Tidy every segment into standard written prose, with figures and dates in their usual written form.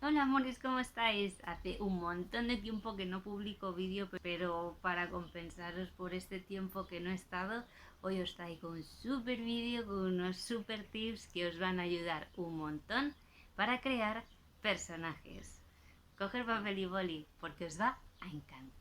Hola amores, ¿cómo estáis? Hace un montón de tiempo que no publico vídeo, pero para compensaros por este tiempo que no he estado, hoy os traigo un super vídeo con unos super tips que os van a ayudar un montón para crear personajes. Coger papel y boli porque os va a encantar.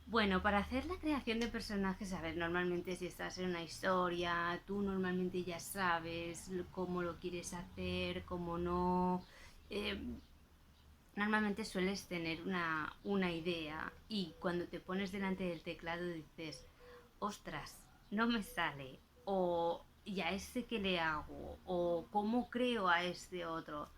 Bueno, para hacer la creación de personajes, a ver, normalmente si estás en una historia, tú normalmente ya sabes cómo lo quieres hacer, cómo no. eh, Normalmente sueles tener una idea y cuando te pones delante del teclado dices, ostras, no me sale, o ¿y a este qué le hago? O ¿cómo creo a este otro?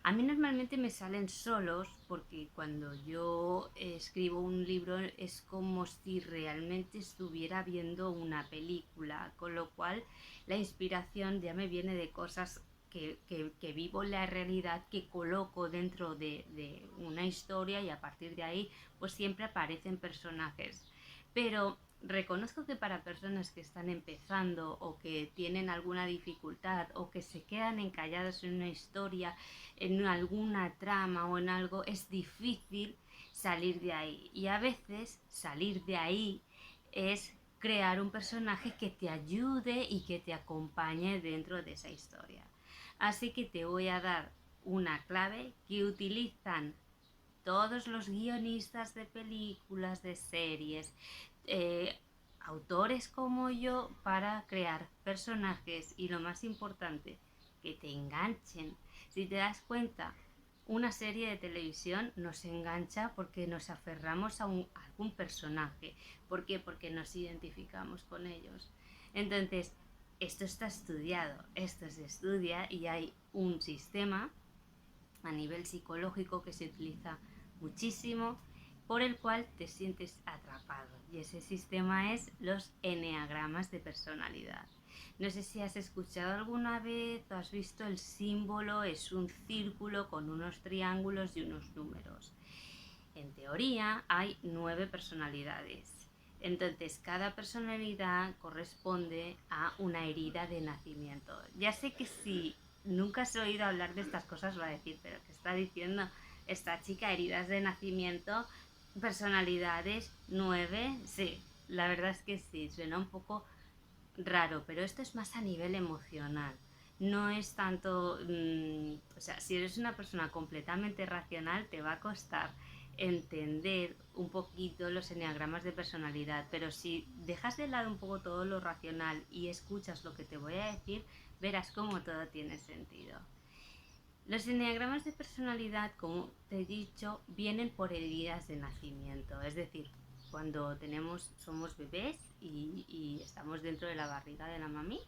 A mí normalmente me salen solos porque cuando yo escribo un libro es como si realmente estuviera viendo una película, con lo cual la inspiración ya me viene de cosas que vivo en la realidad, que coloco dentro de una historia y a partir de ahí pues siempre aparecen personajes. Pero reconozco que para personas que están empezando o que tienen alguna dificultad o que se quedan encalladas en una historia, en alguna trama o en algo, es difícil salir de ahí. Y a veces salir de ahí es crear un personaje que te ayude y que te acompañe dentro de esa historia. Así que te voy a dar una clave que utilizan todos los guionistas de películas, de series, eh, autores como yo para crear personajes y lo más importante, que te enganchen. Si te das cuenta, una serie de televisión nos engancha porque nos aferramos a algún personaje. ¿Por qué? Porque nos identificamos con ellos. Entonces, esto está estudiado, esto se estudia y hay un sistema a nivel psicológico que se utiliza muchísimo por el cual te sientes atrapado y ese sistema es los eneagramas de personalidad. No sé si has escuchado alguna vez o has visto el símbolo, es un círculo con unos triángulos y unos números. En teoría hay 9 personalidades. Entonces, cada personalidad corresponde a una herida de nacimiento. Ya sé que si nunca has oído hablar de estas cosas va a decir, pero ¿qué está diciendo esta chica? Heridas de nacimiento, personalidades, 9. Sí, la verdad es que sí, suena un poco raro, pero esto es más a nivel emocional. No es tanto, o sea, si eres una persona completamente racional, te va a costar entender un poquito los enneagramas de personalidad, pero si dejas de lado un poco todo lo racional y escuchas lo que te voy a decir, verás cómo todo tiene sentido. Los enneagramas de personalidad, como te he dicho, vienen por heridas de nacimiento, es decir, cuando somos bebés y estamos dentro de la barriga de la mami,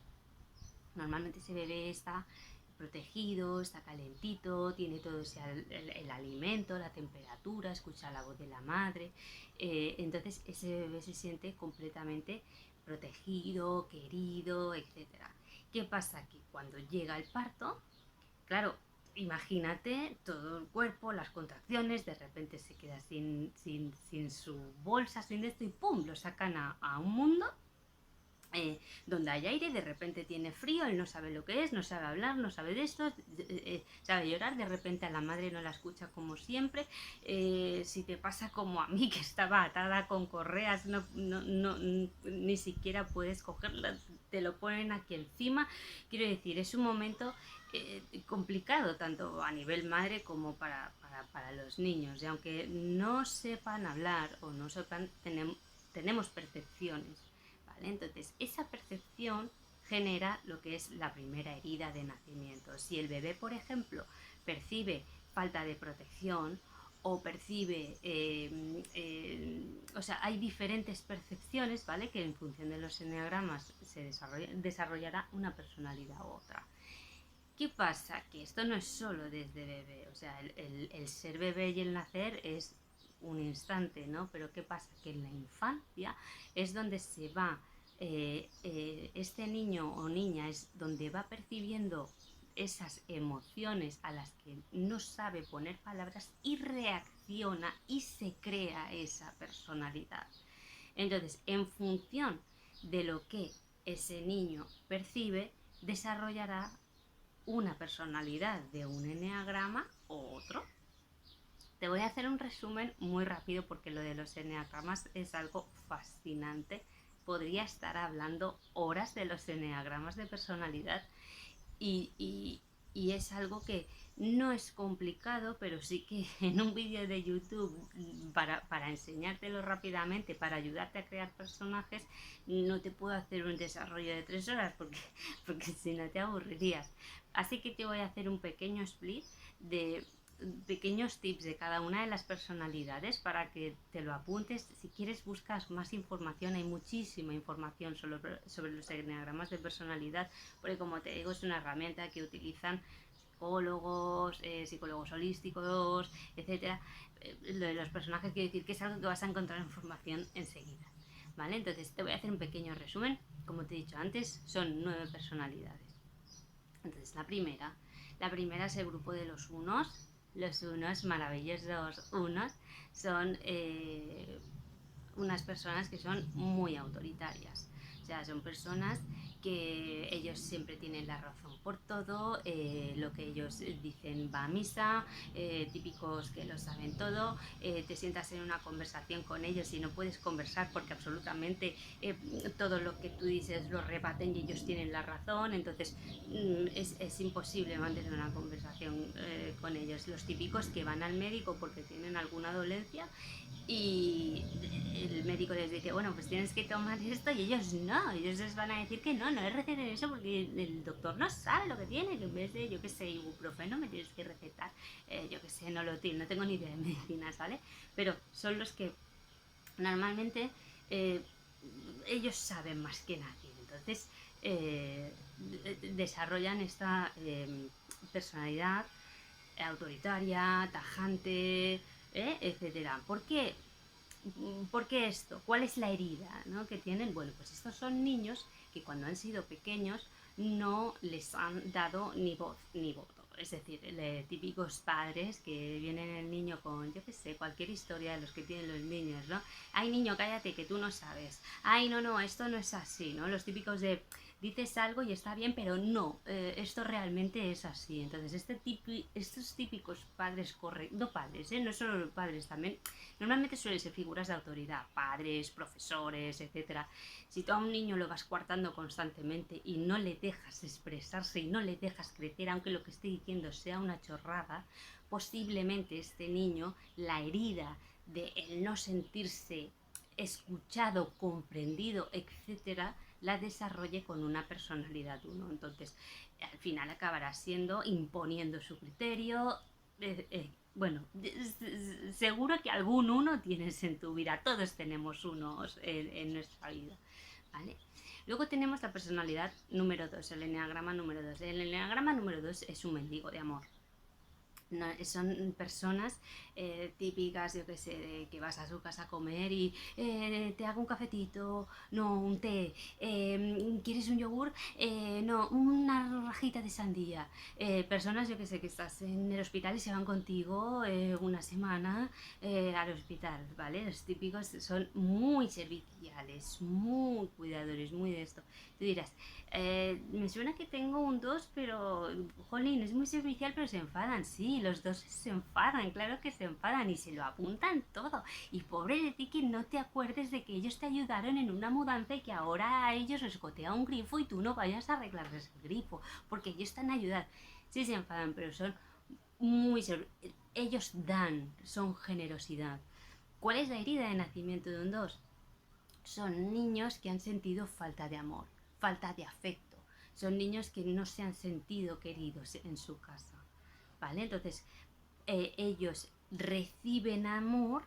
normalmente ese bebé está protegido, está calentito, tiene todo el alimento, la temperatura, escucha la voz de la madre, entonces ese bebé se siente completamente protegido, querido, etcétera. ¿Qué pasa? Que cuando llega el parto, claro, imagínate todo el cuerpo, las contracciones, de repente se queda sin su bolsa, sin esto y ¡pum! Lo sacan a un mundo donde hay aire, de repente tiene frío, él no sabe lo que es, no sabe hablar, no sabe de esto, sabe llorar, de repente a la madre no la escucha como siempre, si te pasa como a mí que estaba atada con correas, ni siquiera puedes cogerla, te lo ponen aquí encima, quiero decir, es un momento complicado tanto a nivel madre como para los niños, y aunque no sepan hablar o no sepan, tenemos percepciones. ¿Vale? Entonces, esa percepción genera lo que es la primera herida de nacimiento. Si el bebé, por ejemplo, percibe falta de protección o percibe, o sea, hay diferentes percepciones, ¿vale? Que en función de los enneagramas desarrollará una personalidad u otra. ¿Qué pasa? Que esto no es solo desde bebé, o sea, el ser bebé y el nacer es un instante, ¿no? Pero ¿qué pasa? Que en la infancia es donde se va, este niño o niña es donde va percibiendo esas emociones a las que no sabe poner palabras y reacciona y se crea esa personalidad. Entonces, en función de lo que ese niño percibe, desarrollará una personalidad de un eneagrama o otro. Te voy a hacer un resumen muy rápido porque lo de los eneagramas es algo fascinante. Podría estar hablando horas de los eneagramas de personalidad y es algo que no es complicado, pero sí que en un vídeo de YouTube para enseñártelo rápidamente, para ayudarte a crear personajes, no te puedo hacer un desarrollo de 3 horas porque si no te aburrirías. Así que te voy a hacer un pequeño split de pequeños tips de cada una de las personalidades para que te lo apuntes. Si quieres buscas más información, hay muchísima información sobre los enneagramas de personalidad, porque como te digo es una herramienta que utilizan psicólogos, psicólogos holísticos, etcétera. Lo de los personajes quiere decir que es algo que vas a encontrar información enseguida, ¿vale? Entonces te voy a hacer un pequeño resumen. Como te he dicho antes, son 9 personalidades. Entonces la primera es el grupo de los unos. Los unos, maravillosos unos, son unas personas que son muy autoritarias. O sea, son personas que ellos siempre tienen la razón por todo, lo que ellos dicen va a misa, típicos que lo saben todo, te sientas en una conversación con ellos y no puedes conversar porque absolutamente todo lo que tú dices lo rebaten y ellos tienen la razón, entonces es imposible mantener una conversación con ellos. Los típicos que van al médico porque tienen alguna dolencia y el médico les dice, bueno, pues tienes que tomar esto y ellos no, ellos les van a decir que no, no es recetar eso porque el doctor no sabe lo que tiene, que en vez de, yo qué sé, ibuprofeno me tienes que recetar, yo qué sé, nolotil, no tengo ni idea de medicinas, ¿vale? Pero son los que normalmente eh, ellos saben más que nadie, entonces desarrollan esta personalidad autoritaria, tajante, etcétera. ¿Por qué esto? ¿Cuál es la herida, ¿no?, que tienen? Bueno, pues estos son niños que cuando han sido pequeños no les han dado ni voz ni voto. Es decir, típicos padres que vienen el niño con, yo qué sé, cualquier historia de los que tienen los niños, ¿no? Ay, niño, cállate, que tú no sabes. Ay, no, no, esto no es así, ¿no? Los típicos de, dices algo y está bien, pero no, esto realmente es así. Entonces, estos típicos padres correctos, no padres, no solo los padres, también, normalmente suelen ser figuras de autoridad, padres, profesores, etcétera. Si tú a un niño lo vas coartando constantemente y no le dejas expresarse y no le dejas crecer, aunque lo que esté diciendo sea una chorrada, posiblemente este niño, la herida de el no sentirse escuchado, comprendido, etcétera, la desarrolle con una personalidad 1. Entonces, al final acabará siendo imponiendo su criterio. Bueno, seguro que algún uno tienes en tu vida. Todos tenemos unos en nuestra vida, ¿vale? Luego tenemos la personalidad número 2, el eneagrama número 2. El eneagrama número 2 es un mendigo de amor. No, son personas típicas, yo que sé, de que vas a su casa a comer y te hago un cafetito, no, un té, ¿quieres un yogur? No, una rajita de sandía. Personas, yo que sé, que estás en el hospital y se van contigo una semana al hospital, ¿vale? Los típicos son muy serviciales, muy cuidadores, muy de esto. Tú dirás, me suena que tengo un 2, pero, jolín, es muy servicial, pero se enfadan. Sí, los 2 se enfadan, claro que se enfadan y se lo apuntan todo. Y pobre de ti que no te acuerdes de que ellos te ayudaron en una mudanza y que ahora a ellos les gotea un grifo y tú no vayas a arreglarles el grifo, porque ellos están a ayudar. Sí se enfadan, pero son muy... Ellos dan, son generosidad. ¿Cuál es la herida de nacimiento de un 2? Son niños que han sentido falta de amor, falta de afecto. Son niños que no se han sentido queridos en su casa, ¿vale? Entonces, ellos reciben amor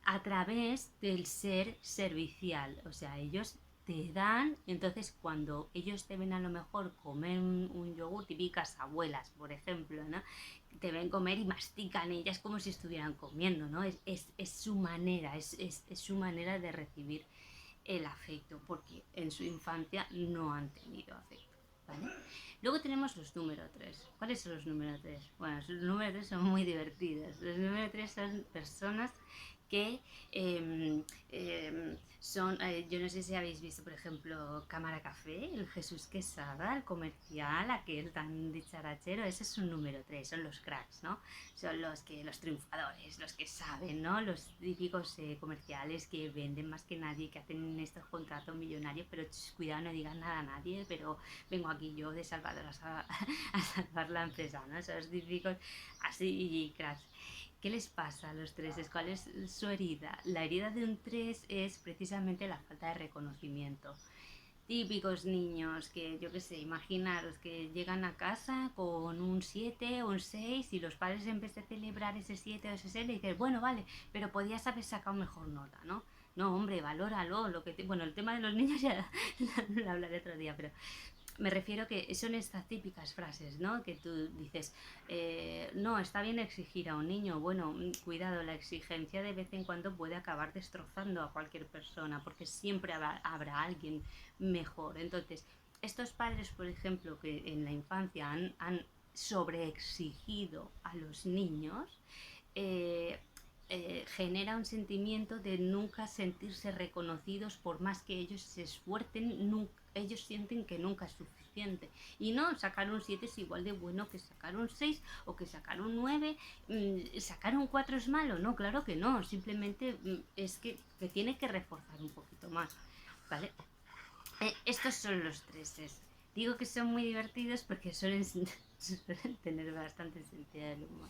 a través del ser servicial. O sea, ellos te dan, entonces cuando ellos te ven a lo mejor comer un yogur, típicas abuelas, por ejemplo, ¿no? Te ven comer y mastican ellas como si estuvieran comiendo, ¿no? Es su manera, es su manera de recibir el afecto, porque en su infancia no han tenido afecto, ¿vale? Luego tenemos los número 3. ¿Cuáles son los número 3? Bueno, los número 3 son muy divertidos. Los número 3 son personas que son, yo no sé si habéis visto, por ejemplo, Cámara Café, el Jesús Quesada, el comercial, aquel tan dicharachero, ese es un número 3, son los cracks, ¿no? Son los triunfadores, los que saben, ¿no? Los típicos comerciales que venden más que nadie, que hacen estos contratos millonarios, pero cuidado, no digan nada a nadie, pero vengo aquí yo de salvadoras a salvar la empresa, ¿no? Esos típicos así cracks. ¿Qué les pasa a los treses? ¿Cuál es su herida? La herida de un tres es precisamente la falta de reconocimiento. Típicos niños que, yo qué sé, imaginaros que llegan a casa con un 7 o un 6 y los padres en vez de celebrar ese 7 o ese 6 le dicen, bueno, vale, pero podías haber sacado mejor nota, ¿no? No, hombre, valóralo. Bueno, el tema de los niños ya lo hablaré otro día, pero me refiero que son estas típicas frases, ¿no? Que tú dices, no, está bien exigir a un niño. Bueno, cuidado, la exigencia de vez en cuando puede acabar destrozando a cualquier persona, porque siempre habrá alguien mejor. Entonces, estos padres, por ejemplo, que en la infancia han sobreexigido a los niños, eh, genera un sentimiento de nunca sentirse reconocidos por más que ellos se esfuercen, ellos sienten que nunca es suficiente. Y no, sacar un 7 es igual de bueno que sacar un 6 o que sacar un 9. ¿Sacar un 4 es malo? No, claro que no, simplemente es que tiene que reforzar un poquito más, ¿vale? Estos son los treses. Digo que son muy divertidos porque suelen tener bastante sentido del humor.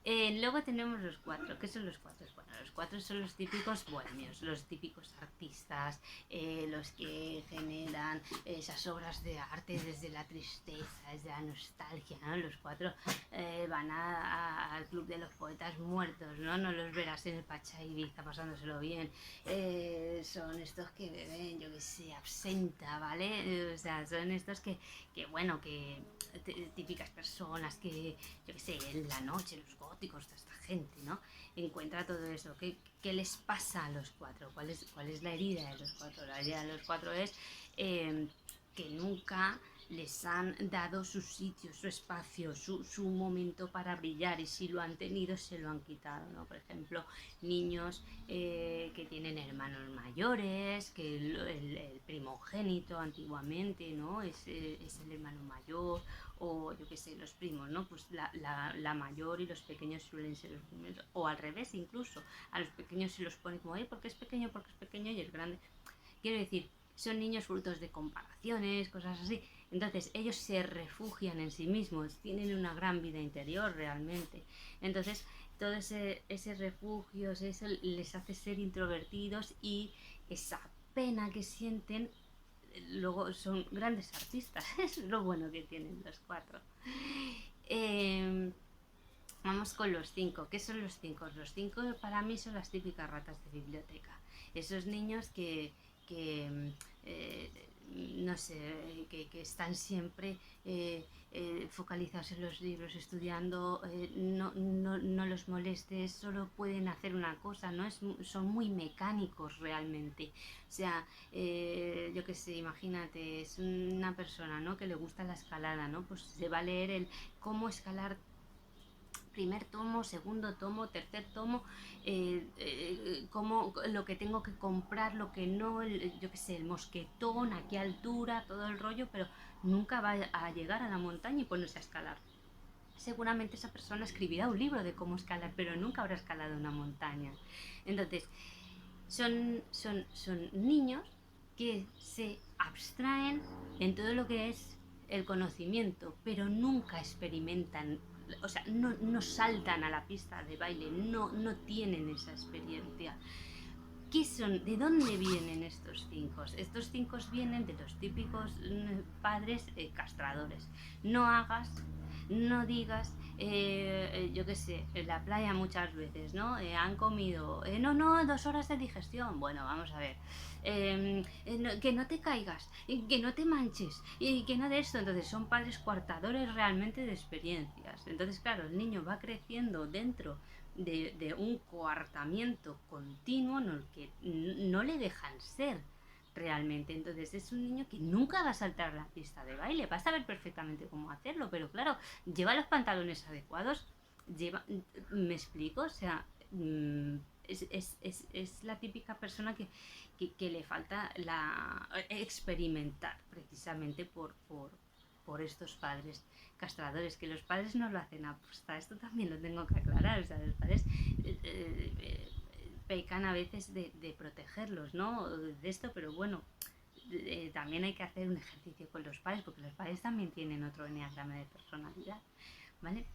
Luego tenemos los cuatro. ¿Qué son los cuatro? Bueno, los cuatro son los típicos bohemios, los típicos artistas, los que generan esas obras de arte desde la tristeza, desde la nostalgia, ¿no? Los cuatro van al club de los poetas muertos, ¿no? No los verás en el Pacha Ibiza pasándoselo bien. Son estos que beben, yo que sé, absenta, ¿vale? O sea, son estos bueno, que típicas personas que, yo qué sé, en la noche, los góticos, toda esta gente, ¿no? Encuentra todo eso. ¿Qué les pasa a los cuatro? ¿Cuál es la herida de los cuatro? La herida de los cuatro es que nunca les han dado su sitio, su espacio, su momento para brillar, y si lo han tenido se lo han quitado, ¿no? Por ejemplo, niños que tienen hermanos mayores, que el primogénito antiguamente, ¿no? Es el hermano mayor, o yo qué sé, los primos, ¿no? Pues la mayor y los pequeños suelen ser los primeros, o al revés incluso, a los pequeños se los pone como, porque es pequeño y el grande. Quiero decir, son niños frutos de comparaciones, cosas así. Entonces ellos se refugian en sí mismos, tienen una gran vida interior realmente. Entonces todo ese refugio, eso les hace ser introvertidos, y esa pena que sienten, luego son grandes artistas. Es lo bueno que tienen los cuatro. Eh, Vamos con los cinco. ¿Qué son los cinco? Los cinco para mí son las típicas ratas de biblioteca. Esos niños que no sé, que están siempre focalizados en los libros, estudiando, no los molestes, solo pueden hacer una cosa, ¿no? Son muy mecánicos realmente. O sea, yo qué sé, imagínate, es una persona, ¿no?, que le gusta la escalada, ¿no? Pues se va a leer el cómo escalar primer tomo, segundo tomo, tercer tomo, como lo que tengo que comprar, lo que no, yo qué sé, el mosquetón, a qué altura, todo el rollo, pero nunca va a llegar a la montaña y ponerse a escalar. Seguramente esa persona escribirá un libro de cómo escalar, pero nunca habrá escalado una montaña. Entonces, son niños que se abstraen en todo lo que es el conocimiento, pero nunca experimentan, o sea, no saltan a la pista de baile, no tienen esa experiencia. ¿Qué son? ¿De dónde vienen estos cinco? Estos cinco vienen de los típicos padres castradores. No hagas, no digas, yo qué sé, en la playa muchas veces, ¿no? Han comido, no, 2 horas de digestión. Bueno, vamos a ver. Que no te caigas, que no te manches, y que no de esto. Entonces son padres coartadores realmente de experiencias. Entonces, claro, el niño va creciendo dentro de un coartamiento continuo en el que no le dejan ser realmente. Entonces es un niño que nunca va a saltar la pista de baile, va a saber perfectamente cómo hacerlo, pero claro, lleva los pantalones adecuados, me explico, o sea, Es la típica persona que le falta experimentar precisamente por estos padres castradores, que los padres no lo hacen aposta, esto también lo tengo que aclarar, o sea, los padres pecan a veces de protegerlos, ¿no? De esto, pero bueno, también hay que hacer un ejercicio con los padres, porque los padres también tienen otro enneagrama de personalidad, ¿vale?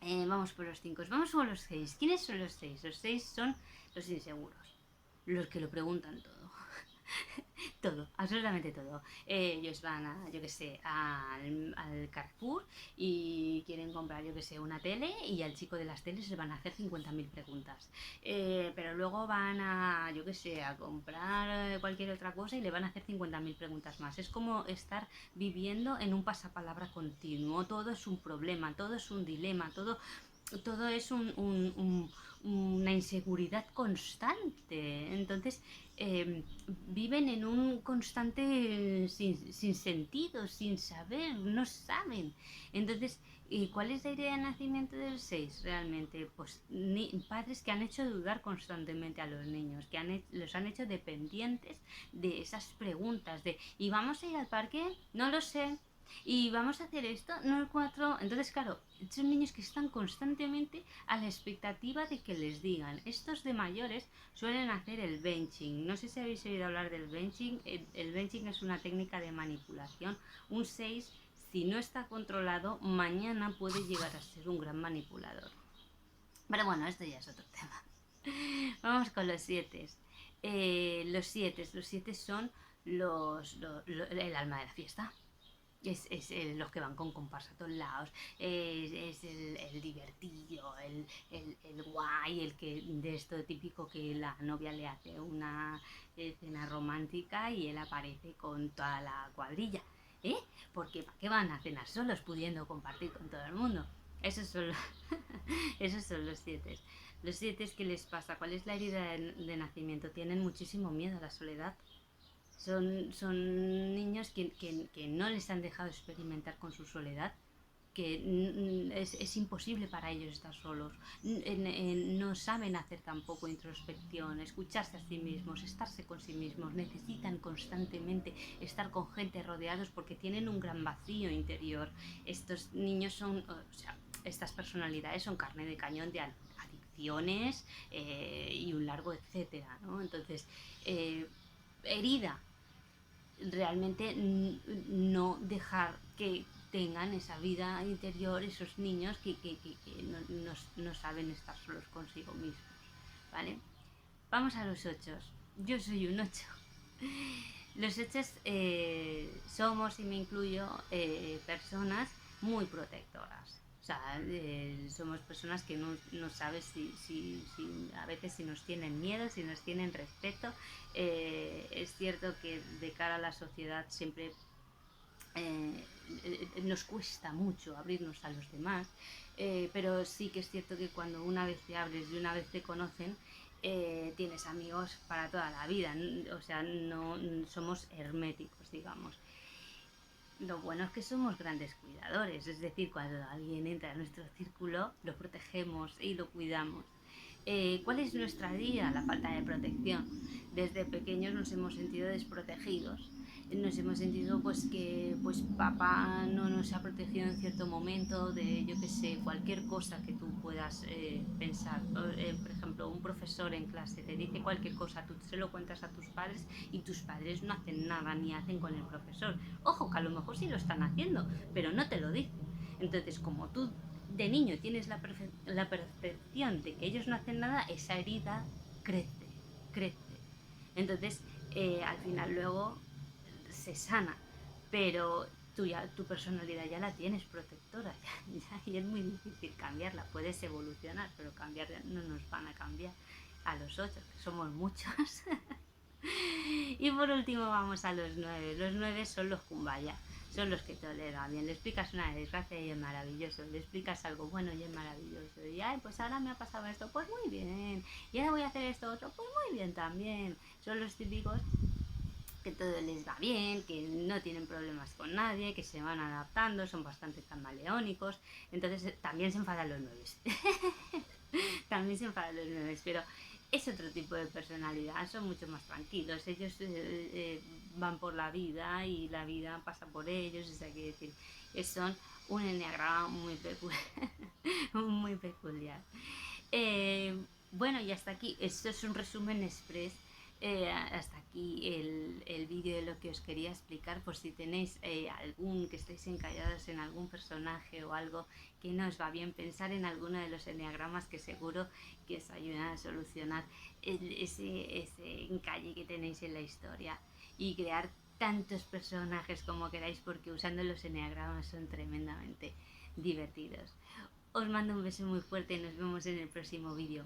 Vamos por los 5, vamos por los 6. ¿Quiénes son los 6? Los 6 son los inseguros, los que lo preguntan todo. Todo, absolutamente todo. Ellos van a, yo que sé, al Carrefour y quieren comprar, yo que sé, una tele, y al chico de las teles le van a hacer 50.000 preguntas. Pero luego van a, yo que sé, a comprar cualquier otra cosa y le van a hacer 50.000 preguntas más. Es como estar viviendo en un pasapalabra continuo. Todo es un problema, todo es un dilema, todo es una inseguridad constante. Entonces, viven en un constante sin sentido, sin saber, no saben. Entonces, ¿y cuál es la idea de nacimiento del 6 realmente? Pues padres que han hecho dudar constantemente a los niños, que los han hecho dependientes de esas preguntas de ¿y vamos a ir al parque? No lo sé. Y vamos a hacer esto, no el 4. Entonces, claro, son niños que están constantemente a la expectativa de que les digan. Estos de mayores suelen hacer el benching. No sé si habéis oído hablar del benching. El benching es una técnica de manipulación. Un 6, si no está controlado, mañana puede llegar a ser un gran manipulador. Pero bueno, esto ya es otro tema. Vamos con los 7. Los 7 son el alma de la fiesta. Los que van con comparsa a todos lados, es el divertido, el guay, el que de esto típico que la novia le hace una cena romántica y él aparece con toda la cuadrilla, ¿eh? Porque ¿para qué van a cenar solos pudiendo compartir con todo el mundo? Esos son los, esos son los 7. Los 7, ¿qué les pasa? ¿Cuál es la herida de nacimiento? Tienen muchísimo miedo a la soledad. Son niños que no les han dejado experimentar con su soledad, que es imposible para ellos estar solos. No saben hacer tampoco introspección, escucharse a sí mismos, estarse con sí mismos. Necesitan constantemente estar con gente rodeados porque tienen un gran vacío interior. Estos niños son, o sea, estas personalidades son carne de cañón de adicciones y un largo etcétera, ¿no? Entonces, herida realmente no dejar que tengan esa vida interior esos niños que no saben estar solos consigo mismos, ¿vale? Vamos a los 8. Yo soy un 8. Los 8 somos, y me incluyo, personas muy protectoras. O sea, somos personas que no sabes si a veces si nos tienen miedo, si nos tienen respeto. Es cierto que de cara a la sociedad siempre nos cuesta mucho abrirnos a los demás, pero sí que es cierto que cuando una vez te abres y una vez te conocen, tienes amigos para toda la vida. O sea, no somos herméticos, digamos. Lo bueno es que somos grandes cuidadores, es decir, cuando alguien entra en nuestro círculo, lo protegemos y lo cuidamos. ¿Cuál es nuestra herida? La falta de protección. Desde pequeños nos hemos sentido desprotegidos. Nos hemos sentido pues que pues papá no nos ha protegido en cierto momento de, yo que sé, cualquier cosa que tú puedas pensar. Por ejemplo, un profesor en clase te dice cualquier cosa, tú se lo cuentas a tus padres y tus padres no hacen nada ni hacen con el profesor. Ojo, que a lo mejor sí lo están haciendo, pero no te lo dicen. Entonces, como tú de niño tienes la percepción de que ellos no hacen nada, esa herida crece. Entonces, al final luego se sana, pero tu personalidad ya la tienes protectora, y es muy difícil cambiarla. Puedes evolucionar, pero cambiar no nos van a cambiar a los 8, que somos muchos. Y por último vamos a los 9. Los 9 son los kumbaya, son los que toleran bien. Le explicas una desgracia y es maravilloso, le explicas algo bueno y es maravilloso. Y ay, pues ahora me ha pasado esto, pues muy bien. Y ahora voy a hacer esto otro, pues muy bien también. Son los típicos que todo les va bien, que no tienen problemas con nadie, que se van adaptando, son bastante camaleónicos. Entonces también se enfadan los 9. También se enfadan los 9, pero es otro tipo de personalidad, son mucho más tranquilos, ellos van por la vida y la vida pasa por ellos, o sea, que decir, son un enneagrama muy peculiar. Muy peculiar. Bueno, y hasta aquí, esto es un resumen express. Hasta aquí el vídeo de lo que os quería explicar, por si tenéis algún, que estéis encallados en algún personaje o algo que no os va bien, pensar en alguno de los enneagramas que seguro que os ayudan a solucionar ese encalle que tenéis en la historia y crear tantos personajes como queráis, porque usando los enneagramas son tremendamente divertidos. Os mando un beso muy fuerte y nos vemos en el próximo vídeo.